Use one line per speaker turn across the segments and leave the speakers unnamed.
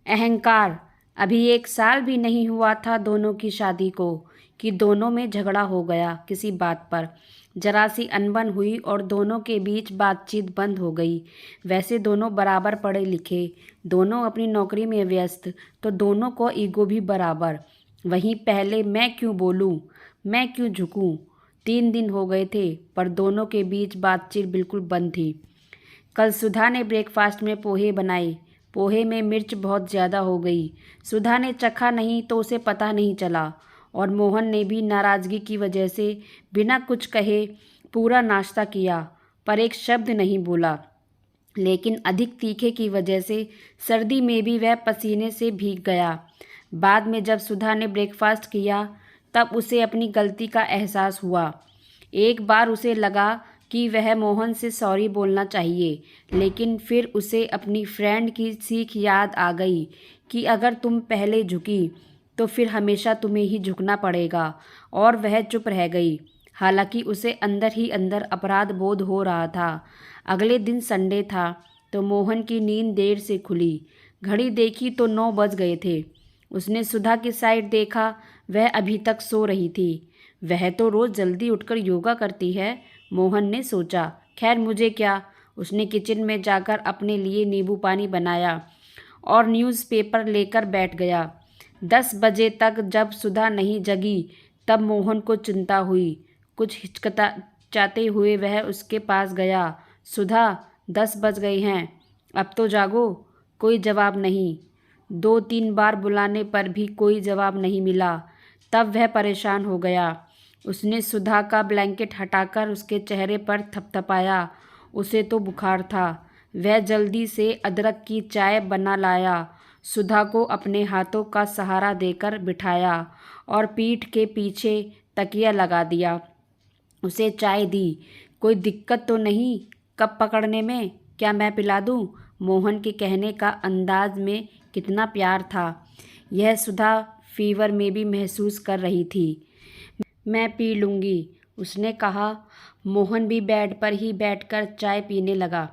अहंकार। अभी 1 साल भी नहीं हुआ था दोनों की शादी को कि दोनों में झगड़ा हो गया किसी बात पर। जरा सी अनबन हुई और दोनों के बीच बातचीत बंद हो गई। वैसे दोनों बराबर पढ़े लिखे, दोनों अपनी नौकरी में व्यस्त, तो दोनों को ईगो भी बराबर। वहीं पहले मैं क्यों बोलूं, मैं क्यों झुकूं। 3 दिन हो गए थे पर दोनों के बीच बातचीत बिल्कुल बंद थी। कल सुधा ने ब्रेकफास्ट में पोहे बनाए। पोहे में मिर्च बहुत ज़्यादा हो गई। सुधा ने चखा नहीं तो उसे पता नहीं चला और मोहन ने भी नाराज़गी की वजह से बिना कुछ कहे पूरा नाश्ता किया पर एक शब्द नहीं बोला। लेकिन अधिक तीखे की वजह से सर्दी में भी वह पसीने से भीग गया। बाद में जब सुधा ने ब्रेकफास्ट किया तब उसे अपनी गलती का एहसास हुआ। एक बार उसे लगा कि वह मोहन से सॉरी बोलना चाहिए, लेकिन फिर उसे अपनी फ्रेंड की सीख याद आ गई कि अगर तुम पहले झुकी तो फिर हमेशा तुम्हें ही झुकना पड़ेगा, और वह चुप रह गई। हालांकि उसे अंदर ही अंदर अपराध बोध हो रहा था। अगले दिन संडे था तो मोहन की नींद देर से खुली। घड़ी देखी तो 9 बज गए थे। उसने सुधा की साइड देखा, वह अभी तक सो रही थी। वह तो रोज़ जल्दी उठकर योगा करती है, मोहन ने सोचा। खैर मुझे क्या। उसने किचन में जाकर अपने लिए नींबू पानी बनाया और न्यूज़पेपर लेकर बैठ गया। 10 बजे तक जब सुधा नहीं जगी तब मोहन को चिंता हुई। कुछ हिचकिचाते हुए वह उसके पास गया। सुधा, 10 बज गए हैं, अब तो जागो। कोई जवाब नहीं। 2-3 बार बुलाने पर भी कोई जवाब नहीं मिला। तब वह परेशान हो गया। उसने सुधा का ब्लैंकेट हटाकर उसके चेहरे पर थपथपाया। उसे तो बुखार था। वह जल्दी से अदरक की चाय बना लाया, सुधा को अपने हाथों का सहारा देकर बिठाया और पीठ के पीछे तकिया लगा दिया। उसे चाय दी। कोई दिक्कत तो नहीं कप पकड़ने में, क्या मैं पिला दूं? मोहन के कहने का अंदाज में कितना प्यार था। यह सुधा फीवर में भी महसूस कर रही थी। मैं पी लूँगी, उसने कहा। मोहन भी बेड पर ही बैठकर चाय पीने लगा।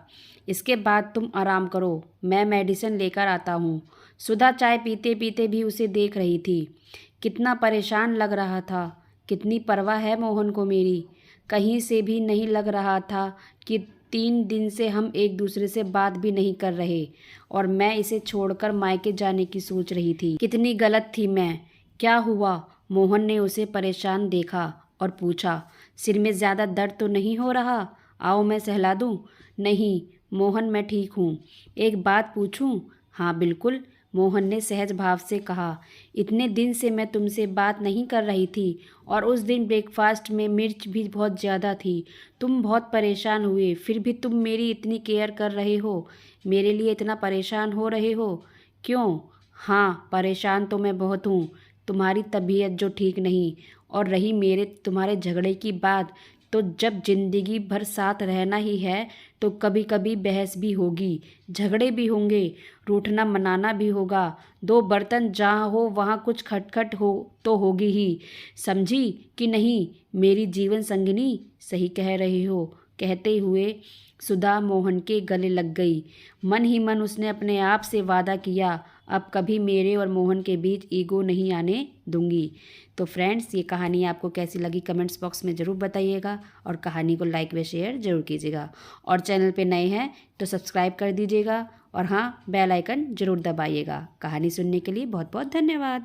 इसके बाद तुम आराम करो, मैं मेडिसिन लेकर आता हूँ। सुधा चाय पीते पीते भी उसे देख रही थी। कितना परेशान लग रहा था। कितनी परवाह है मोहन को मेरी। कहीं से भी नहीं लग रहा था कि 3 दिन से हम एक दूसरे से बात भी नहीं कर रहे और मैं इसे छोड़कर मायके जाने की सोच रही थी। कितनी गलत थी मैं। क्या हुआ? मोहन ने उसे परेशान देखा और पूछा। सिर में ज़्यादा दर्द तो नहीं हो रहा? आओ मैं सहला दूँ? नहीं मोहन, मैं ठीक हूँ। एक बात पूछूँ? हाँ बिल्कुल, मोहन ने सहज भाव से कहा। इतने दिन से मैं तुमसे बात नहीं कर रही थी और उस दिन ब्रेकफास्ट में मिर्च भी बहुत ज़्यादा थी। तुम बहुत परेशान हुए, फिर भी तुम मेरी इतनी केयर कर रहे हो, मेरे लिए इतना परेशान हो रहे हो क्यों? हाँ परेशान तो मैं बहुत हूँ। तुम्हारी तबीयत जो ठीक नहीं, और रही मेरे तुम्हारे झगड़े की बात, तो जब जिंदगी भर साथ रहना ही है तो कभी कभी बहस भी होगी, झगड़े भी होंगे, रूठना मनाना भी होगा। 2 बर्तन जहाँ हो वहाँ कुछ खटखट हो तो होगी ही। समझी कि नहीं मेरी जीवन संगिनी? सही कह रही हो, कहते हुए सुधा मोहन के गले लग गई। मन ही मन उसने अपने आप से वादा किया, अब कभी मेरे और मोहन के बीच ईगो नहीं आने दूंगी। तो फ्रेंड्स, ये कहानी आपको कैसी लगी कमेंट्स बॉक्स में ज़रूर बताइएगा और कहानी को लाइक व शेयर ज़रूर कीजिएगा। और चैनल पे नए हैं तो सब्सक्राइब कर दीजिएगा और हाँ, बेल आइकन ज़रूर दबाइएगा। कहानी सुनने के लिए बहुत बहुत धन्यवाद।